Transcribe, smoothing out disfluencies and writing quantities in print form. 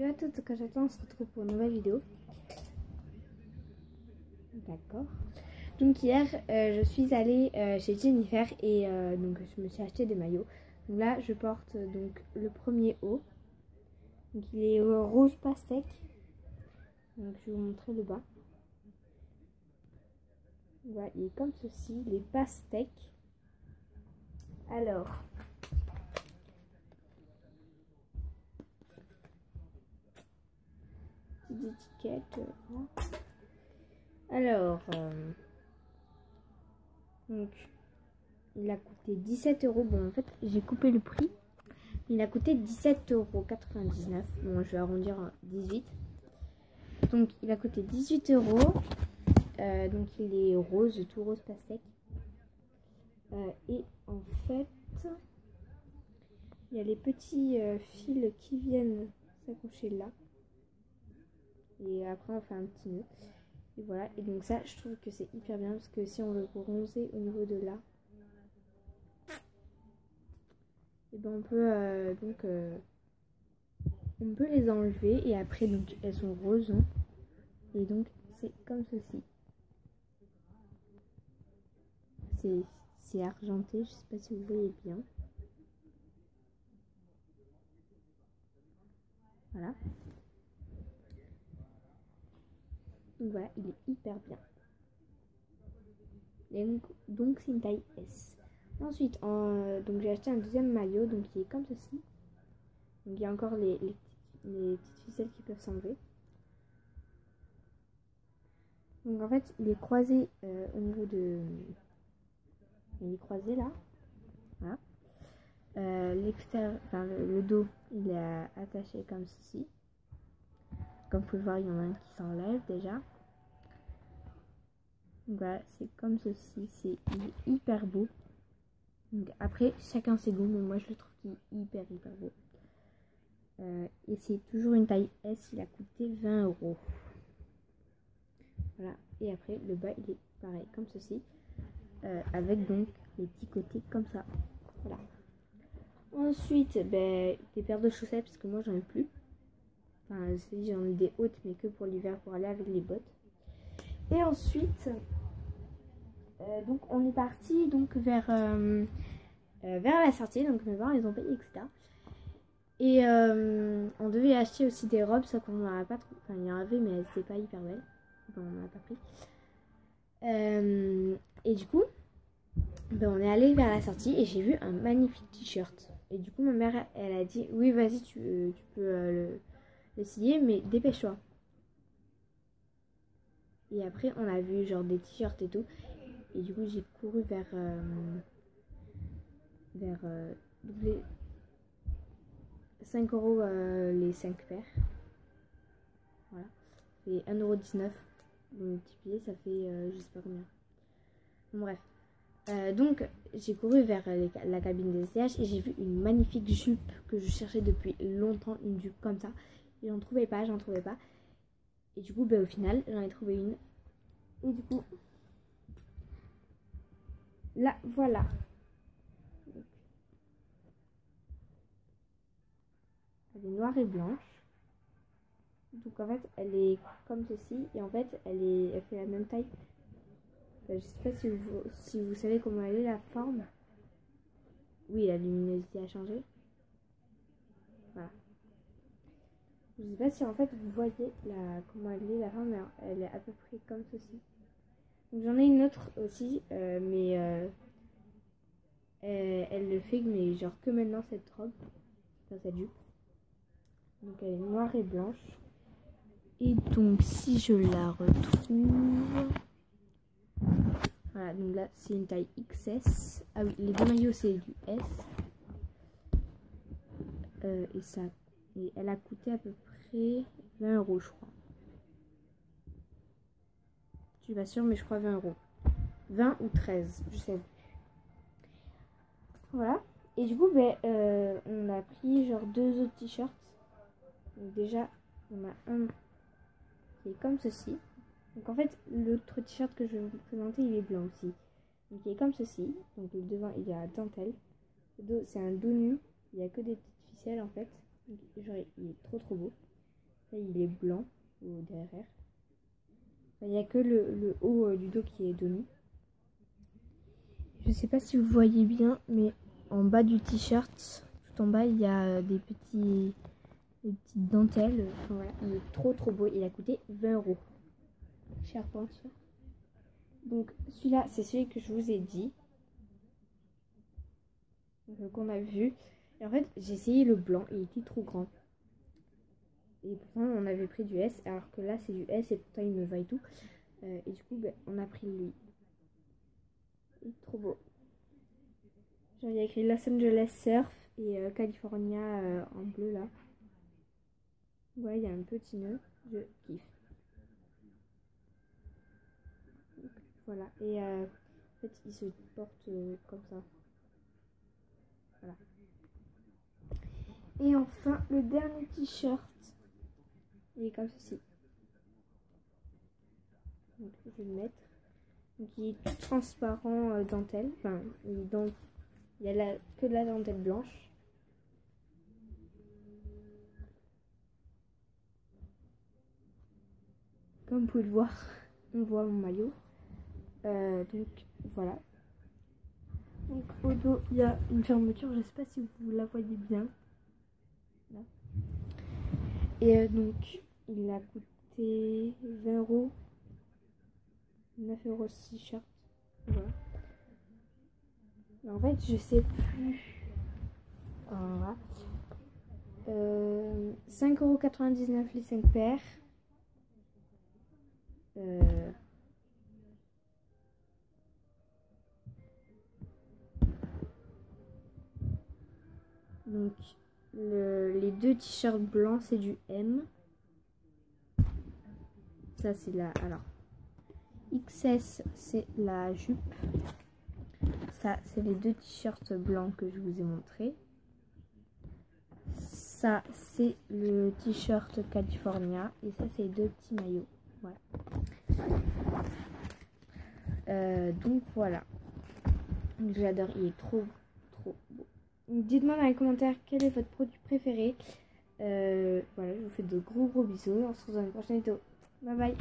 Salut à toutes, quand j'attends, on se retrouve pour une nouvelle vidéo. D'accord. Donc hier, je suis allée chez Jennifer et donc je me suis acheté des maillots. Donc là, je porte donc le premier haut. Donc il est rose pastèque. Donc je vais vous montrer le bas. Voilà, il est comme ceci, il est pastèque. Alors, petite étiquette. Voilà. Alors, donc il a coûté 17 €. Bon, en fait, j'ai coupé le prix. Il a coûté 17,99 €. Bon, je vais arrondir à 18. Donc, il a coûté 18 €. Donc, il est rose, tout rose pastèque. Et en fait, il y a les petits fils qui viennent s'accrocher là. Et après, on fait un petit nœud. Et voilà. Et donc, ça, je trouve que c'est hyper bien parce que si on veut bronzer au niveau de là, et ben on peut on peut les enlever et après donc elles sont roses, hein, et donc c'est comme ceci. C'est argenté, je sais pas si vous voyez bien. Voilà. Donc voilà, il est hyper bien. Et donc c'est une taille S. Ensuite, donc j'ai acheté un deuxième maillot, donc il est comme ceci. Donc il y a encore les petites ficelles qui peuvent s'enlever. Donc en fait, il est croisé au niveau de... Il est croisé là. Voilà. L'extérieur, enfin le dos, il est attaché comme ceci. Comme vous pouvez voir, il y en a un qui s'enlève déjà. Donc voilà, c'est comme ceci. Il est hyper beau. Donc après, chacun ses goûts, mais moi je le trouve qu'il est hyper beau. Et c'est toujours une taille S, il a coûté 20 €. Voilà, et après le bas il est pareil, comme ceci. Avec donc les petits côtés comme ça. Voilà. Ensuite, des paires de chaussettes, parce que moi j'en ai plus. Enfin, j'en ai des hautes, mais que pour l'hiver, pour aller avec les bottes. Et ensuite, donc on est parti donc vers la sortie. Donc mes parents ils ont payé, etc. Et on devait acheter aussi des robes, sauf qu'on n'en a pas trop. Enfin, il y en avait, mais c'était pas hyper belle. Enfin, on n'en a pas pris. Et du coup, on est allé vers la sortie et j'ai vu un magnifique t-shirt. Et du coup, ma mère, elle a dit, oui, vas-y, tu peux l'essayer, mais dépêche-toi. Et après, on a vu genre des t-shirts et tout. Et du coup, j'ai couru vers les 5 € les 5 paires. Voilà. Ça fait 1,19 € multiplié, ça fait je sais pas combien. Bon, bref. Donc, j'ai couru vers la cabine des essayages et j'ai vu une magnifique jupe que je cherchais depuis longtemps, une jupe comme ça. Et j'en trouvais pas. Et du coup, au final, j'en ai trouvé une. Et du coup, là, voilà. Elle est noire et blanche. Donc en fait, elle est comme ceci. Et en fait, elle fait la même taille. Enfin, je sais pas si vous savez comment elle est, la forme. Oui, la luminosité a changé. Voilà. Je sais pas si en fait vous voyez comment elle est, la forme. Elle est à peu près comme ceci. Donc j'en ai une autre aussi, mais elle le fait, mais genre que maintenant cette robe, enfin cette jupe. Donc elle est noire et blanche. Et donc si je la retrouve, voilà, donc là c'est une taille XS. Ah oui, les deux maillots c'est du S. Et elle a coûté à peu près 20 € je crois. Je suis pas sûre, mais je crois 20 €. 20 ou 13, je sais plus. Voilà. Et du coup, on a pris genre 2 autres t-shirts. Donc déjà, on a un qui est comme ceci. Donc en fait, l'autre t-shirt que je vais vous présenter, il est blanc aussi. Donc il est comme ceci. Donc le devant, il est à dentelle. Le dos, c'est un dos nu. Il n'y a que des petites ficelles en fait. Donc, genre, il est trop beau. Là, il est blanc derrière. Il n'y a que le haut du dos qui est demi. Je sais pas si vous voyez bien, mais en bas du t-shirt, tout en bas, il y a des petites dentelles. Enfin, voilà. Il est trop beau. Il a coûté 20 €. Cher pense. Donc celui-là, c'est celui que je vous ai dit. Qu'on a vu. Et en fait, j'ai essayé le blanc. Il était trop grand. Et pourtant, on avait pris du S. Alors que là, c'est du S. Et pourtant, il me va et tout. Et du coup, ben, on a pris lui. Il est trop beau. Genre, il y a écrit Los Angeles Surf et California en bleu là. Ouais, il y a un petit nœud. Je kiffe. Donc, voilà. Et en fait, il se porte comme ça. Voilà. Et enfin, le dernier t-shirt. Il est comme ceci. Donc, je vais le mettre. Donc, il est tout transparent dentelle. Enfin, il y a que de la dentelle blanche. Comme vous pouvez le voir, on voit mon maillot. Donc voilà. Donc au dos, il y a une fermeture. Je ne sais pas si vous la voyez bien. Là. Et donc, il a coûté 20 €. 9 € ce t-shirt. Voilà. En fait, je sais plus. Voilà. 5,99 € les 5 paires. Donc les deux t-shirts blancs c'est du M. Ça c'est la... Alors XS c'est la jupe. Ça c'est les deux t-shirts blancs que je vous ai montré. Ça c'est le t-shirt California. Et ça c'est les deux petits maillots. Voilà. Donc voilà. J'adore, il est trop beau. Dites-moi dans les commentaires quel est votre produit préféré. Voilà, je vous fais de gros bisous. On se retrouve dans une prochaine vidéo. Bye bye.